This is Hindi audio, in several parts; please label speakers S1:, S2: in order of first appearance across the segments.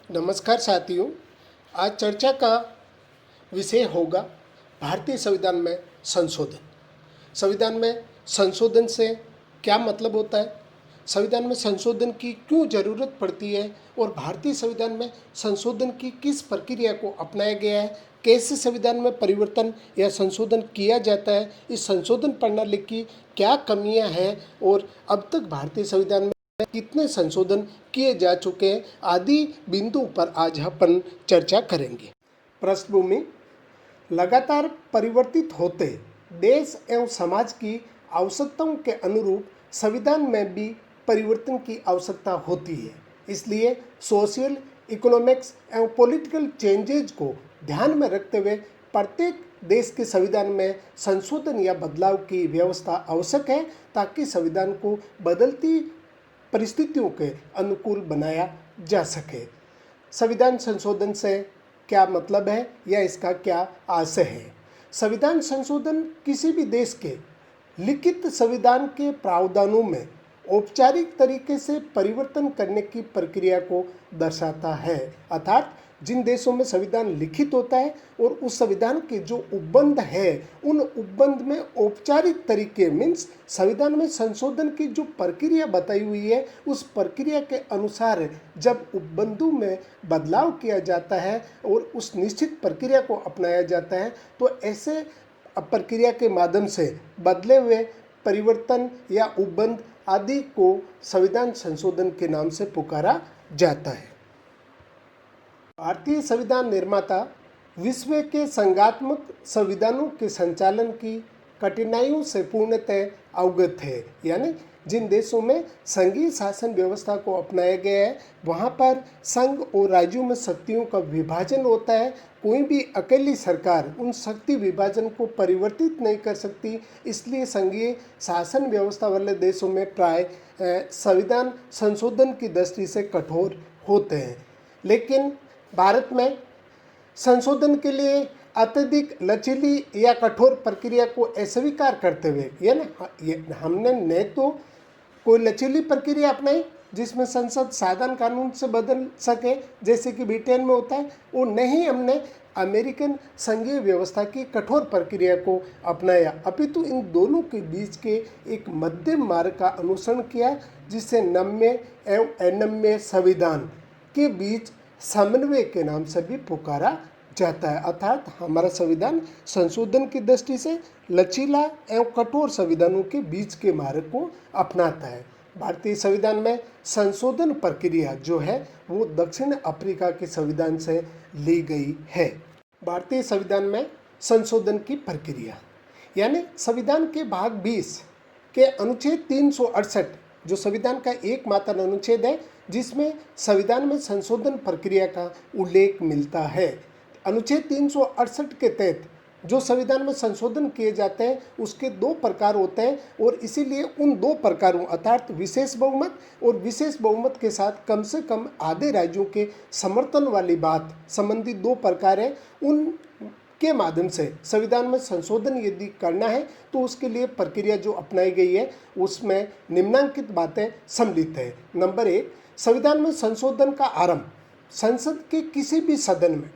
S1: नमस्कार साथियों। आज चर्चा का विषय होगा भारतीय संविधान में संशोधन। संविधान में संशोधन से क्या मतलब होता है, संविधान में संशोधन की क्यों ज़रूरत पड़ती है और भारतीय संविधान में संशोधन की किस प्रक्रिया को अपनाया गया है, कैसे संविधान में परिवर्तन या संशोधन किया जाता है, इस संशोधन प्रणाली की क्या कमियां हैं और अब तक भारतीय संविधान में कितने संशोधन किए जा चुके हैं आदि बिंदु पर आज अपन चर्चा करेंगे। पृष्ठभूमि: लगातार परिवर्तित होते देश एवं समाज की आवश्यकताओं के अनुरूप संविधान में भी परिवर्तन की आवश्यकता होती है। इसलिए सोशल, इकोनॉमिक्स एवं पॉलिटिकल चेंजेज को ध्यान में रखते हुए प्रत्येक देश के संविधान में संशोधन या बदलाव की व्यवस्था आवश्यक है ताकि संविधान को बदलती परिस्थितियों के अनुकूल बनाया जा सके। संविधान संशोधन से क्या मतलब है या इसका क्या आशय है? संविधान संशोधन किसी भी देश के लिखित संविधान के प्रावधानों में औपचारिक तरीके से परिवर्तन करने की प्रक्रिया को दर्शाता है। अर्थात जिन देशों में संविधान लिखित होता है और उस संविधान के जो उपबंध है उन उपबंध में औपचारिक तरीके मीन्स संविधान में संशोधन की जो प्रक्रिया बताई हुई है उस प्रक्रिया के अनुसार जब उपबंधों में बदलाव किया जाता है और उस निश्चित प्रक्रिया को अपनाया जाता है तो ऐसे प्रक्रिया के माध्यम से बदले हुए परिवर्तन या उपबंध आदि को संविधान संशोधन के नाम से पुकारा जाता है। भारतीय संविधान निर्माता विश्व के संघात्मक संविधानों के संचालन की कठिनाइयों से पूर्णतः अवगत है। यानी जिन देशों में संघीय शासन व्यवस्था को अपनाया गया है वहाँ पर संघ और राज्यों में शक्तियों का विभाजन होता है। कोई भी अकेली सरकार उन शक्ति विभाजन को परिवर्तित नहीं कर सकती। इसलिए संघीय शासन व्यवस्था वाले देशों में प्राय संविधान संशोधन की दृष्टि से कठोर होते हैं। लेकिन भारत में संशोधन के लिए अत्यधिक लचीली या कठोर प्रक्रिया को अस्वीकार करते हुए हमने न तो कोई लचीली प्रक्रिया अपनाई जिसमें संसद साधारण कानून से बदल सके जैसे कि ब्रिटेन में होता है, और न ही हमने अमेरिकन संघीय व्यवस्था की कठोर प्रक्रिया को अपनाया, अपितु इन दोनों के बीच के एक मध्यम मार्ग का अनुसरण किया जिसे नम्य एवं अनम्य संविधान के बीच समन्वय के नाम से भी पुकारा जाता है। अर्थात हमारा संविधान संशोधन की दृष्टि से लचीला एवं कठोर संविधानों के बीच के मार्ग को अपनाता है। भारतीय संविधान में संशोधन प्रक्रिया जो है वो दक्षिण अफ्रीका के संविधान से ली गई है। भारतीय संविधान में संशोधन की प्रक्रिया यानी संविधान के भाग 20 के अनुच्छेद 368 जो संविधान का एकमात्र अनुच्छेद है जिसमें संविधान में संशोधन प्रक्रिया का उल्लेख मिलता है। अनुच्छेद 368 के तहत जो संविधान में संशोधन किए जाते हैं उसके दो प्रकार होते हैं और इसीलिए उन दो प्रकारों अर्थात विशेष बहुमत और विशेष बहुमत के साथ कम से कम आधे राज्यों के समर्थन वाली बात संबंधी दो प्रकार हैं। उन के माध्यम से संविधान में संशोधन यदि करना है तो उसके लिए प्रक्रिया जो अपनाई गई है उसमें निम्नलिखित बातें सम्मिलित है। नंबर 1, संविधान में संशोधन का आरंभ संसद के किसी भी सदन में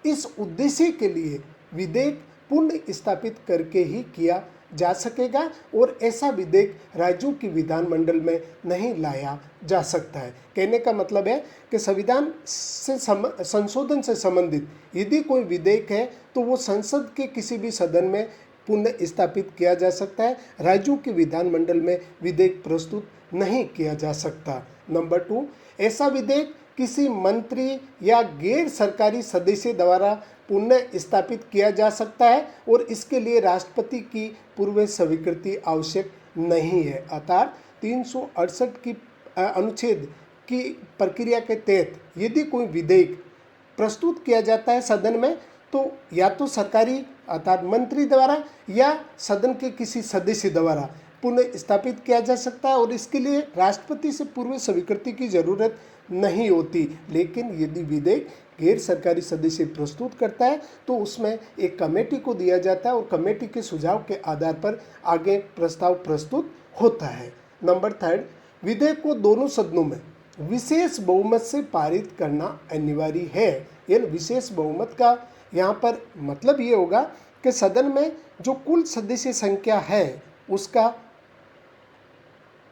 S1: इस उद्देश्य के लिए विधेयक पुनः स्थापित करके ही किया जा सकेगा और ऐसा विधेयक राज्यों की विधानमंडल में नहीं लाया जा सकता है। कहने का मतलब है कि संविधान से संशोधन से संबंधित यदि कोई विधेयक है तो वो संसद के किसी भी सदन में पुनः स्थापित किया जा सकता है, राज्यों के विधानमंडल में विधेयक प्रस्तुत नहीं किया जा सकता। नंबर 2, ऐसा विधेयक किसी मंत्री या गैर सरकारी सदस्य द्वारा पुनः स्थापित किया जा सकता है और इसके लिए राष्ट्रपति की पूर्व स्वीकृति आवश्यक नहीं है। अर्थात 368 की अनुच्छेद की प्रक्रिया के तहत यदि कोई विधेयक प्रस्तुत किया जाता है सदन में तो या तो सरकारी अर्थात मंत्री द्वारा या सदन के किसी सदस्य द्वारा पुनः स्थापित किया जा सकता है और इसके लिए राष्ट्रपति से पूर्व स्वीकृति की जरूरत नहीं होती। लेकिन यदि विधेयक गैर सरकारी सदस्य प्रस्तुत करता है तो उसमें एक कमेटी को दिया जाता है और कमेटी के सुझाव के आधार पर आगे प्रस्ताव प्रस्तुत होता है। नंबर 3, विधेयक को दोनों सदनों में विशेष बहुमत से पारित करना अनिवार्य है। यानी विशेष बहुमत का यहाँ पर मतलब ये होगा कि सदन में जो कुल सदस्य संख्या है उसका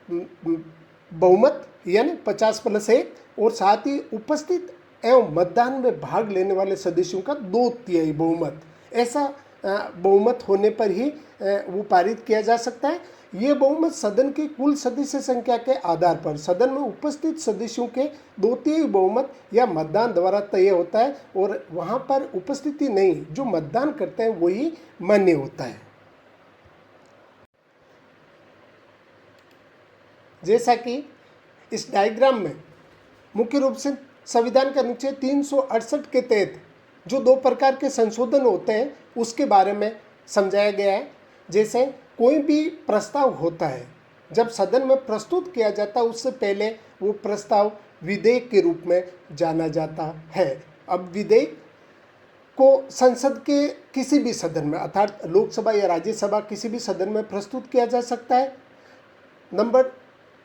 S1: बहुमत यानी 50+1 और साथ ही उपस्थित एवं मतदान में भाग लेने वाले सदस्यों का 2/3 बहुमत, ऐसा बहुमत होने पर ही वो पारित किया जा सकता है। ये बहुमत सदन की कुल सदस्य संख्या के आधार पर सदन में उपस्थित सदस्यों के 2/3 बहुमत या मतदान द्वारा तय होता है और वहाँ पर उपस्थिति नहीं, जो मतदान करते हैं वही मान्य होता है। जैसा कि इस डायग्राम में मुख्य रूप से संविधान का अनुच्छेद 368 के तहत जो 2 प्रकार के संशोधन होते हैं उसके बारे में समझाया गया है। जैसे कोई भी प्रस्ताव होता है, जब सदन में प्रस्तुत किया जाता है उससे पहले वो प्रस्ताव विधेयक के रूप में जाना जाता है। अब विधेयक को संसद के किसी भी सदन में अर्थात लोकसभा या राज्यसभा किसी भी सदन में प्रस्तुत किया जा सकता है। नंबर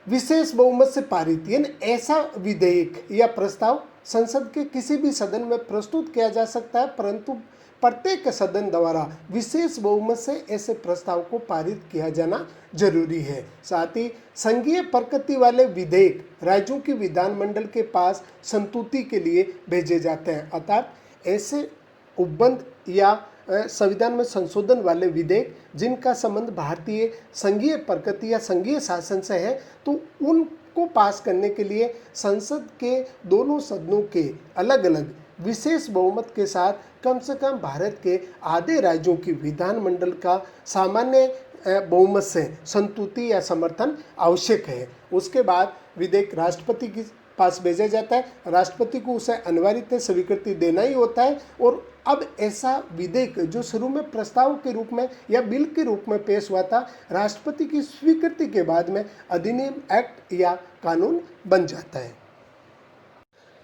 S1: विशेष बहुमत से पारित यानी ऐसा विधेयक या प्रस्ताव संसद के किसी भी सदन में प्रस्तुत किया जा सकता है, परंतु प्रत्येक सदन द्वारा विशेष बहुमत से ऐसे प्रस्ताव को पारित किया जाना जरूरी है। साथ ही संघीय प्रकृति वाले विधेयक राज्यों की विधानमंडल के पास संस्तुति के लिए भेजे जाते हैं। अर्थात ऐसे उपबंध या संविधान में संशोधन वाले विधेयक जिनका संबंध भारतीय संघीय प्रकृति या संघीय शासन से है, तो उनको पास करने के लिए संसद के दोनों सदनों के अलग अलग विशेष बहुमत के साथ कम से कम भारत के आधे राज्यों की विधानमंडल का सामान्य बहुमत से संस्तुति या समर्थन आवश्यक है। उसके बाद विधेयक राष्ट्रपति के पास भेजा जाता है, राष्ट्रपति को उसे अनिवार्यतः स्वीकृति देना ही होता है। और अब ऐसा विधेयक जो शुरू में प्रस्ताव के रूप में या बिल के रूप में पेश हुआ था, राष्ट्रपति की स्वीकृति के बाद में अधिनियम, एक्ट या कानून बन जाता है।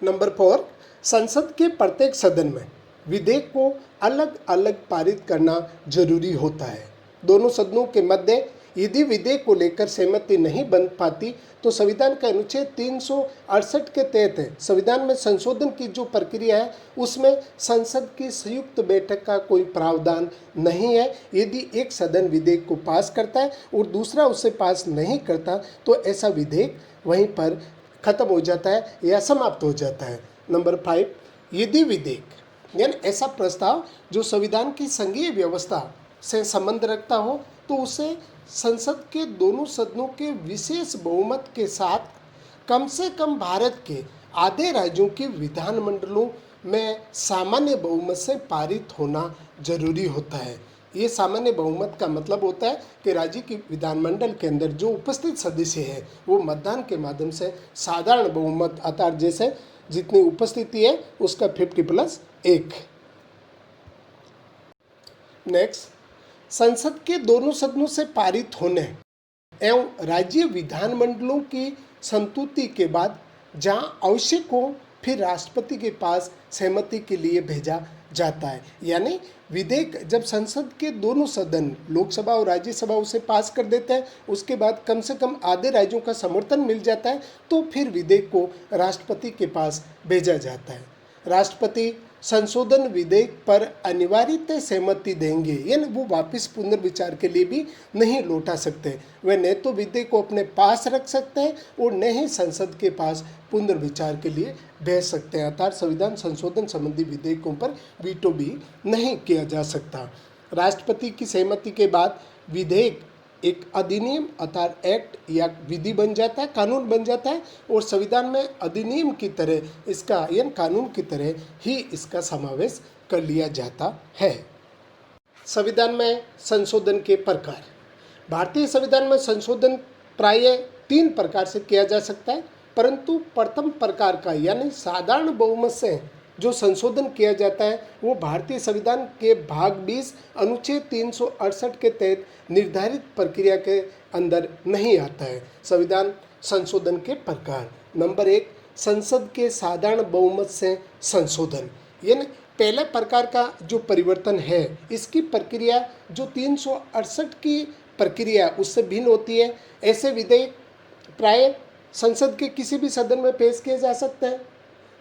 S1: नंबर 4, संसद के प्रत्येक सदन में विधेयक को अलग अलग पारित करना जरूरी होता है। दोनों सदनों के मध्य यदि विधेयक को लेकर सहमति नहीं बन पाती तो संविधान का अनुच्छेद 368 के तहत संविधान में संशोधन की जो प्रक्रिया है उसमें संसद की संयुक्त बैठक का कोई प्रावधान नहीं है। यदि एक सदन विधेयक को पास करता है और दूसरा उसे पास नहीं करता तो ऐसा विधेयक वहीं पर खत्म हो जाता है या समाप्त हो जाता है। नंबर 5, यदि विधेयक यानी ऐसा प्रस्ताव जो संविधान की संघीय व्यवस्था से संबंध रखता हो तो उसे संसद के दोनों सदनों के विशेष बहुमत के साथ कम से कम भारत के आधे राज्यों के विधानमंडलों में सामान्य बहुमत से पारित होना जरूरी होता है। ये सामान्य बहुमत का मतलब होता है कि राज्य की विधानमंडल के अंदर जो उपस्थित सदस्य है वो मतदान के माध्यम से साधारण बहुमत अर्थात जैसे जितनी उपस्थिति है उसका 50+1। नेक्स्ट, संसद के दोनों सदनों से पारित होने एवं राज्य विधानमंडलों की संस्तुति के बाद जहां आवश्यक हो फिर राष्ट्रपति के पास सहमति के लिए भेजा जाता है। यानी विधेयक जब संसद के दोनों सदन लोकसभा और राज्यसभा उसे पास कर देते हैं, उसके बाद कम से कम आधे राज्यों का समर्थन मिल जाता है तो फिर विधेयक को राष्ट्रपति के पास भेजा जाता है। राष्ट्रपति संशोधन विधेयक पर अनिवार्यतः सहमति देंगे, यानी वो वापस पुनर्विचार के लिए भी नहीं लौटा सकते। वे न तो विधेयक को अपने पास रख सकते हैं और न ही संसद के पास पुनर्विचार के लिए भेज सकते हैं। अर्थात संविधान संशोधन संबंधी विधेयकों पर वीटो भी नहीं किया जा सकता। राष्ट्रपति की सहमति के बाद विधेयक एक अधिनियम अर्थात एक्ट या विधि बन जाता है, कानून बन जाता है और संविधान में अधिनियम की तरह इसका यानी कानून की तरह ही इसका समावेश कर लिया जाता है। संविधान में संशोधन के प्रकार। भारतीय संविधान में संशोधन प्रायः 3 प्रकार से किया जा सकता है, परंतु प्रथम प्रकार का यानी साधारण बहुमत से जो संशोधन किया जाता है वो भारतीय संविधान के भाग 20 अनुच्छेद 368 के तहत निर्धारित प्रक्रिया के अंदर नहीं आता है। संविधान संशोधन के प्रकार। नंबर 1, संसद के साधारण बहुमत से संशोधन। यानी पहले प्रकार का जो परिवर्तन है इसकी प्रक्रिया जो 368 की प्रक्रिया उससे भिन्न होती है। ऐसे विधेयक प्राय संसद के किसी भी सदन में पेश किए जा सकते हैं।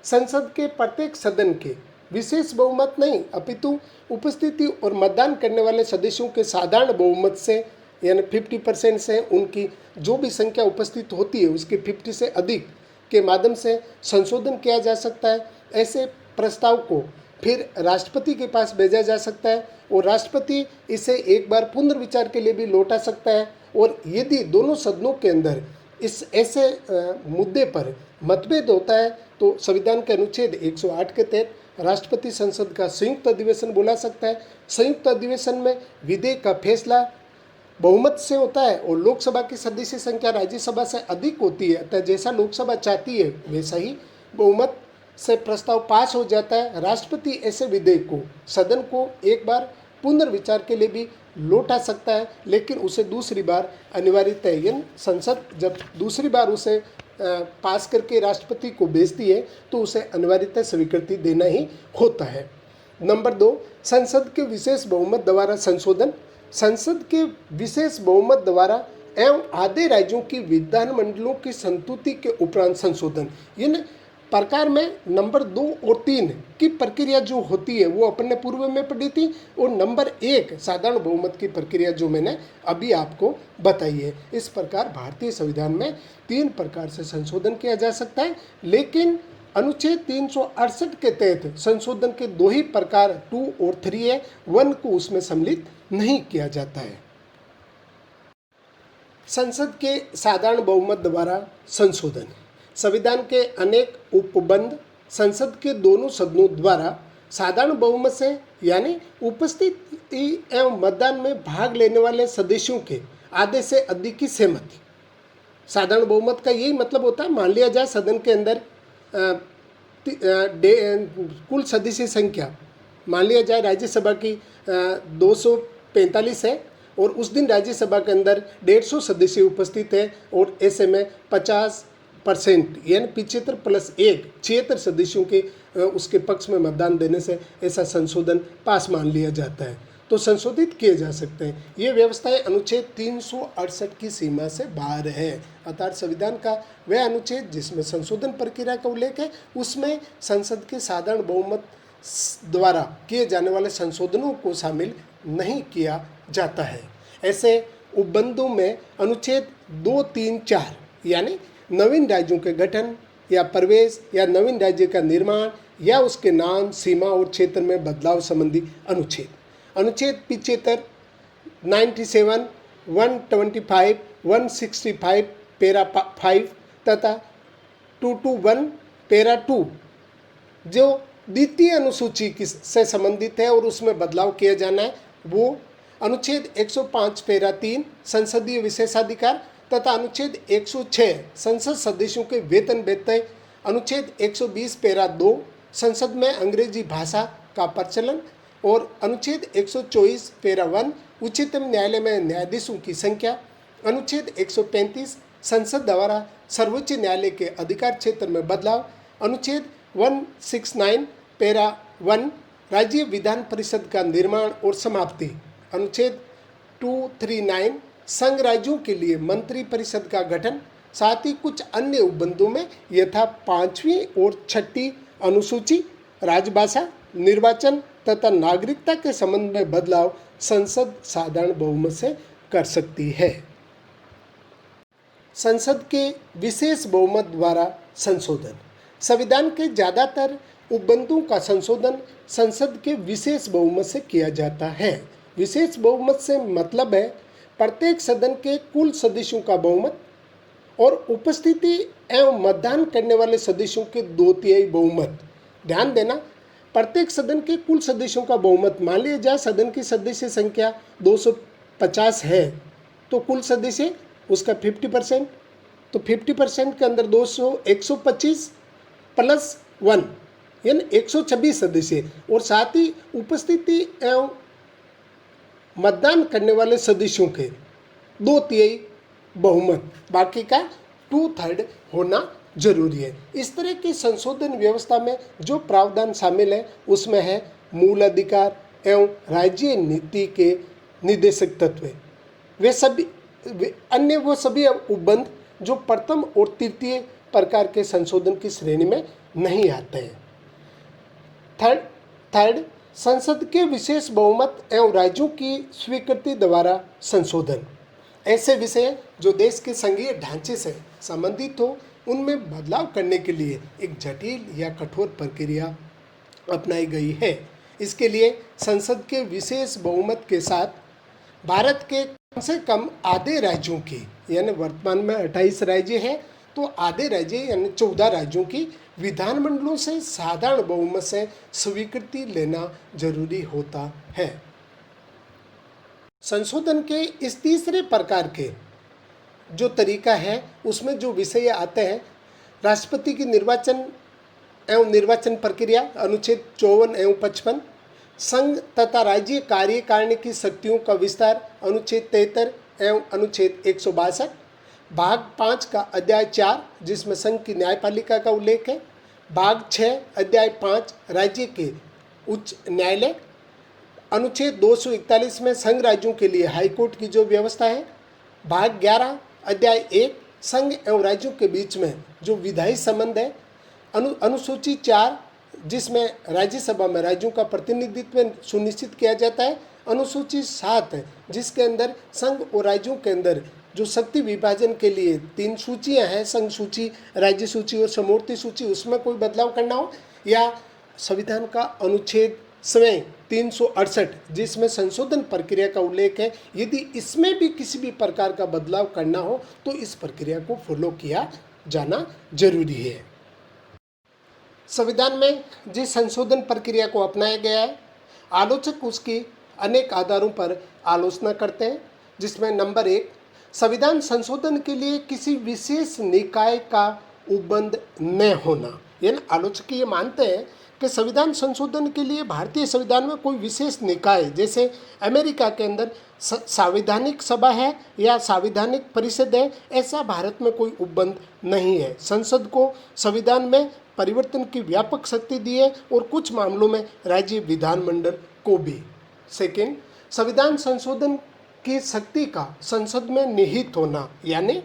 S1: संसद के प्रत्येक सदन के विशेष बहुमत नहीं अपितु उपस्थिति और मतदान करने वाले सदस्यों के साधारण बहुमत से यानी 50% से उनकी जो भी संख्या उपस्थित होती है उसके 50 से अधिक के माध्यम से संशोधन किया जा सकता है। ऐसे प्रस्ताव को फिर राष्ट्रपति के पास भेजा जा सकता है और राष्ट्रपति इसे एक बार पुनर्विचार के लिए भी लौटा सकता है। और यदि दोनों सदनों के अंदर इस ऐसे मुद्दे पर मतभेद होता है तो संविधान के अनुच्छेद 108 के तहत राष्ट्रपति संसद का संयुक्त अधिवेशन बुला सकता है। संयुक्त अधिवेशन में विधेयक का फैसला बहुमत से होता है और लोकसभा की सदस्य संख्या राज्यसभा से अधिक होती है, अतः जैसा लोकसभा चाहती है वैसा ही बहुमत से प्रस्ताव पास हो जाता है। राष्ट्रपति ऐसे विधेयक को सदन को एक बार पुनर्विचार के लिए भी लौटा सकता है, लेकिन उसे दूसरी बार अनिवार्यतः यानी संसद जब दूसरी बार उसे पास करके राष्ट्रपति को भेजती है तो उसे अनिवार्यतः स्वीकृति देना ही होता है। नंबर 2, संसद के विशेष बहुमत द्वारा संशोधन। संसद के विशेष बहुमत द्वारा एवं आधे राज्यों की विधानमंडलों की संतुति के उपरांत संशोधन। इन प्रकार में नंबर 2 और 3 की प्रक्रिया जो होती है वो अपन ने पूर्व में पढ़ी थी, और नंबर 1 साधारण बहुमत की प्रक्रिया जो मैंने अभी आपको बताई है। इस प्रकार भारतीय संविधान में 3 प्रकार से संशोधन किया जा सकता है, लेकिन अनुच्छेद 368 के तहत संशोधन के 2 ही प्रकार 2 और 3 है, 1 को उसमें सम्मिलित नहीं किया जाता है। संसद के साधारण बहुमत द्वारा संशोधन। संविधान के अनेक उपबंध संसद के दोनों सदनों द्वारा साधारण बहुमत से यानी उपस्थिति एवं मतदान में भाग लेने वाले सदस्यों के आधे से अधिक की सहमति। साधारण बहुमत का यही मतलब होता है, मान लिया जाए सदन के अंदर कुल सदस्य संख्या मान लिया जाए राज्यसभा की 245 है और उस दिन राज्यसभा के अंदर 150 सदस्य उपस्थित है और ऐसे में 50% यानी 75 + 1 76 सदस्यों के उसके पक्ष में मतदान देने से ऐसा संशोधन पास मान लिया जाता है, तो संशोधित किए जा सकते हैं। ये व्यवस्थाएं अनुच्छेद 368 की सीमा से बाहर है, अर्थात संविधान का वह अनुच्छेद जिसमें संशोधन प्रक्रिया का उल्लेख है उसमें संसद के साधारण बहुमत द्वारा किए जाने वाले संशोधनों को शामिल नहीं किया जाता है। ऐसे उपबंधों में अनुच्छेद 2, 3, 4 यानी नवीन राज्यों के गठन या प्रवेश या नवीन राज्य का निर्माण या उसके नाम, सीमा और क्षेत्र में बदलाव संबंधी अनुच्छेद, अनुच्छेद 75, 97, 125, 165 पैरा 5 तथा 221 पैरा 2 जो द्वितीय अनुसूची से संबंधित है और उसमें बदलाव किया जाना है, वो अनुच्छेद 105 पैरा 3 संसदीय विशेषाधिकार तथा अनुच्छेद 106 संसद सदस्यों के वेतन व्यत्यय, अनुच्छेद 120 पैरा 2 संसद में अंग्रेजी भाषा का प्रचलन और अनुच्छेद 124 पैरा 1 उच्चतम न्यायालय में न्यायाधीशों की संख्या, अनुच्छेद 135 संसद द्वारा सर्वोच्च न्यायालय के अधिकार क्षेत्र में बदलाव, अनुच्छेद 169 पैरा 1 राज्य विधान परिषद का निर्माण और समाप्ति, अनुच्छेद 239 संघ राज्यों के लिए मंत्री परिषद का गठन, साथ ही कुछ अन्य उपबंधों में यथा 5वीं और 6ठी अनुसूची, राजभाषा, निर्वाचन तथा नागरिकता के संबंध में बदलाव संसद साधारण बहुमत से कर सकती है। संसद के विशेष बहुमत द्वारा संशोधन। संविधान के ज़्यादातर उपबंधों का संशोधन संसद के विशेष बहुमत से किया जाता है। विशेष बहुमत से मतलब है प्रत्येक सदन के कुल सदस्यों का बहुमत और उपस्थिति एवं मतदान करने वाले सदस्यों के 2/3 बहुमत। ध्यान देना, प्रत्येक सदन के कुल सदस्यों का बहुमत, मान लिया जाए सदन की सदस्य संख्या 250 है तो कुल सदस्य उसका 50%, तो 50% के अंदर 125 + 1 यानी 126 सदस्य और साथ ही उपस्थिति एवं मतदान करने वाले सदस्यों के 2/3 बहुमत, बाकी का 2/3 होना जरूरी है। इस तरह की संशोधन व्यवस्था में जो प्रावधान शामिल है उसमें है मूल अधिकार एवं राज्य नीति के निर्देशक तत्व। वे सभी अन्य वो सभी उपबंध जो प्रथम और तृतीय प्रकार के संशोधन की श्रेणी में नहीं आते हैं। थर्ड, संसद के विशेष बहुमत एवं राज्यों की स्वीकृति द्वारा संशोधन। ऐसे विषय जो देश के संघीय ढांचे से संबंधित हो, उनमें बदलाव करने के लिए एक जटिल या कठोर प्रक्रिया अपनाई गई है। इसके लिए संसद के विशेष बहुमत के साथ भारत के कम से कम आधे राज्यों की, यानी वर्तमान में 28 राज्य हैं, तो आधे राज्य यानी 14 राज्यों की विधानमंडलों से साधारण बहुमत से स्वीकृति लेना जरूरी होता है। संशोधन के इस तीसरे प्रकार के जो तरीका है, उसमें जो विषय आते हैं, राष्ट्रपति की निर्वाचन एवं निर्वाचन प्रक्रिया अनुच्छेद 54 एवं 55, संघ तथा राज्य कार्यकारिणी की शक्तियों का विस्तार अनुच्छेद 73 एवं अनुच्छेद 162, भाग 5 का अध्याय 4 जिसमें संघ की न्यायपालिका का उल्लेख है, भाग 6 अध्याय 5 राज्य के उच्च न्यायालय, अनुच्छेद 241 में संघ राज्यों के लिए हाईकोर्ट की जो व्यवस्था है, भाग 11 अध्याय 1 संघ एवं राज्यों के बीच में जो विधायी संबंध है, अनुसूची 4 जिसमें राज्यसभा में राज्यों का प्रतिनिधित्व सुनिश्चित किया जाता है, अनुसूची 7 जिसके अंदर संघ और राज्यों के अंदर जो शक्ति विभाजन के लिए 3 सूचियां हैं, संघ सूची, राज्य सूची और समवर्ती सूची, उसमें कोई बदलाव करना हो, या संविधान का अनुच्छेद स्वयं 368 जिसमें संशोधन प्रक्रिया का उल्लेख है, यदि इसमें भी किसी भी प्रकार का बदलाव करना हो तो इस प्रक्रिया को फॉलो किया जाना जरूरी है। संविधान में जिस संशोधन प्रक्रिया को अपनाया गया है, आलोचक उसकी अनेक आधारों पर आलोचना करते हैं, जिसमें नंबर 1, संविधान संशोधन के लिए किसी विशेष निकाय का उपबंध न होना। यानी आलोचक ये मानते हैं कि संविधान संशोधन के लिए भारतीय संविधान में कोई विशेष निकाय, जैसे अमेरिका के अंदर संवैधानिक सभा है या संवैधानिक परिषद है, ऐसा भारत में कोई उपबंध नहीं है। संसद को संविधान में परिवर्तन की व्यापक शक्ति दी है और कुछ मामलों में राज्य विधानमंडल को भी। सेकेंड, संविधान संशोधन की शक्ति का संसद में निहित होना, यानी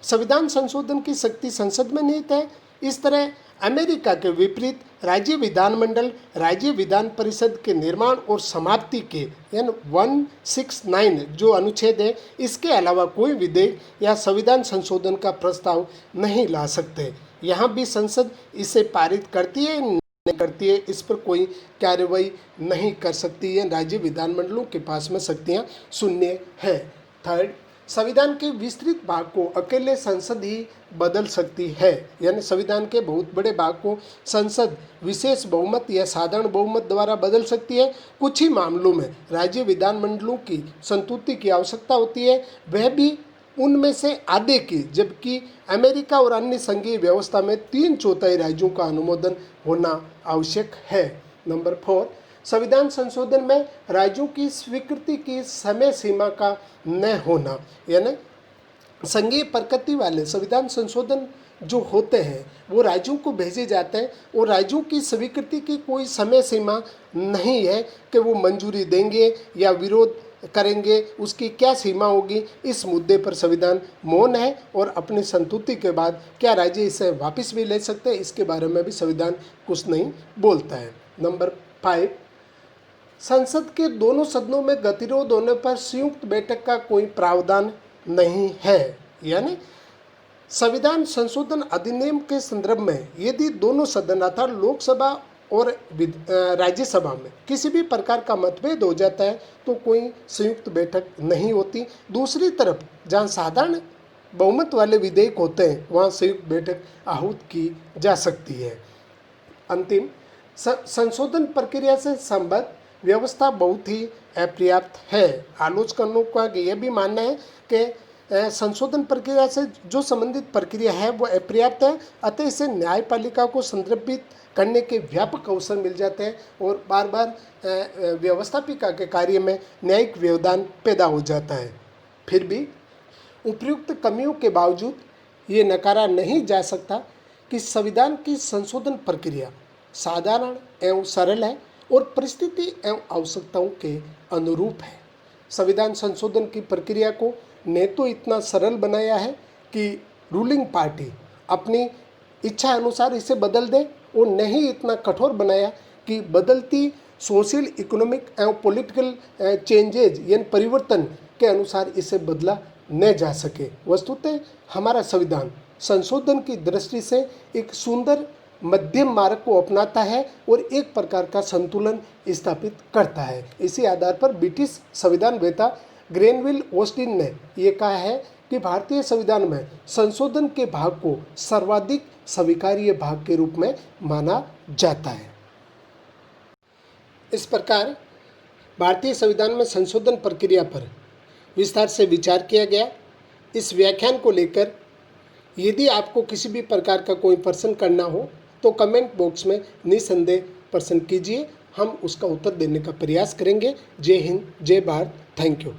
S1: संविधान संशोधन की शक्ति संसद में निहित है। इस तरह अमेरिका के विपरीत राज्य विधानमंडल राज्य विधान परिषद के निर्माण और समाप्ति के यानी 169 जो अनुच्छेद है, इसके अलावा कोई विधेयक या संविधान संशोधन का प्रस्ताव नहीं ला सकते। यहाँ भी संसद इसे पारित करती है नहीं करती है, इस पर कोई कार्रवाई नहीं कर सकती है। राज्य विधानमंडलों के पास में शक्तियाँ शून्य है। थर्ड, संविधान के विस्तृत भाग को अकेले संसद ही बदल सकती है, यानी संविधान के बहुत बड़े भाग को संसद विशेष बहुमत या साधारण बहुमत द्वारा बदल सकती है। कुछ ही मामलों में राज्य विधानमंडलों की संतुष्टि की आवश्यकता होती है, वह भी उनमें से आधे की, जबकि अमेरिका और अन्य संघीय व्यवस्था में 3/4 राज्यों का अनुमोदन होना आवश्यक है। नंबर 4, संविधान संशोधन में राज्यों की स्वीकृति की समय सीमा का न होना, यानी संघीय प्रकृति वाले संविधान संशोधन जो होते हैं वो राज्यों को भेजे जाते हैं और राज्यों की स्वीकृति की कोई समय सीमा नहीं है कि वो मंजूरी देंगे या विरोध करेंगे, उसकी क्या सीमा होगी। इस मुद्दे पर संविधान मौन है और अपनी संतुष्टि के बाद क्या राज्य इसे वापस भी ले सकते हैं, इसके बारे में भी संविधान कुछ नहीं बोलता है। नंबर 5, संसद के दोनों सदनों में गतिरोध होने पर संयुक्त बैठक का कोई प्रावधान नहीं है, यानी संविधान संशोधन अधिनियम के संदर्भ में यदि दोनों सदन अर्थात लोकसभा और राज्यसभा में किसी भी प्रकार का मतभेद हो जाता है तो कोई संयुक्त बैठक नहीं होती। दूसरी तरफ जहाँ साधारण बहुमत वाले विधेयक होते हैं वहाँ संयुक्त बैठक आहूत की जा सकती है। अंतिम, संशोधन प्रक्रिया से संबद्ध व्यवस्था बहुत ही अपर्याप्त है। आलोचकों का यह भी मानना है कि संशोधन प्रक्रिया से जो संबंधित प्रक्रिया है वो अपर्याप्त है, अतः इसे न्यायपालिका को संदर्भित करने के व्यापक अवसर मिल जाते हैं और बार बार व्यवस्थापिका के कार्य में न्यायिक व्यवधान पैदा हो जाता है। फिर भी उपयुक्त कमियों के बावजूद ये नकारा नहीं जा सकता कि संविधान की संशोधन प्रक्रिया साधारण एवं सरल है और परिस्थिति एवं आवश्यकताओं के अनुरूप है। संविधान संशोधन की प्रक्रिया को ने तो इतना सरल बनाया है कि रूलिंग पार्टी अपनी इच्छा अनुसार इसे बदल दे और नहीं इतना कठोर बनाया कि बदलती सोशल इकोनॉमिक एवं पॉलिटिकल चेंजेज यानी परिवर्तन के अनुसार इसे बदला न जा सके। वस्तुतः हमारा संविधान संशोधन की दृष्टि से एक सुंदर मध्यम मार्ग को अपनाता है और एक प्रकार का संतुलन स्थापित करता है। इसी आधार पर ब्रिटिश संविधान वेता ग्रेनविल ऑस्टिन ने यह कहा है कि भारतीय संविधान में संशोधन के भाग को सर्वाधिक स्वीकार्य भाग के रूप में माना जाता है। इस प्रकार भारतीय संविधान में संशोधन प्रक्रिया पर विस्तार से विचार किया गया। इस व्याख्यान को लेकर यदि आपको किसी भी प्रकार का कोई प्रश्न करना हो तो कमेंट बॉक्स में निसंदेह प्रश्न कीजिए, हम उसका उत्तर देने का प्रयास करेंगे। जय हिंद, जय भारत, थैंक यू।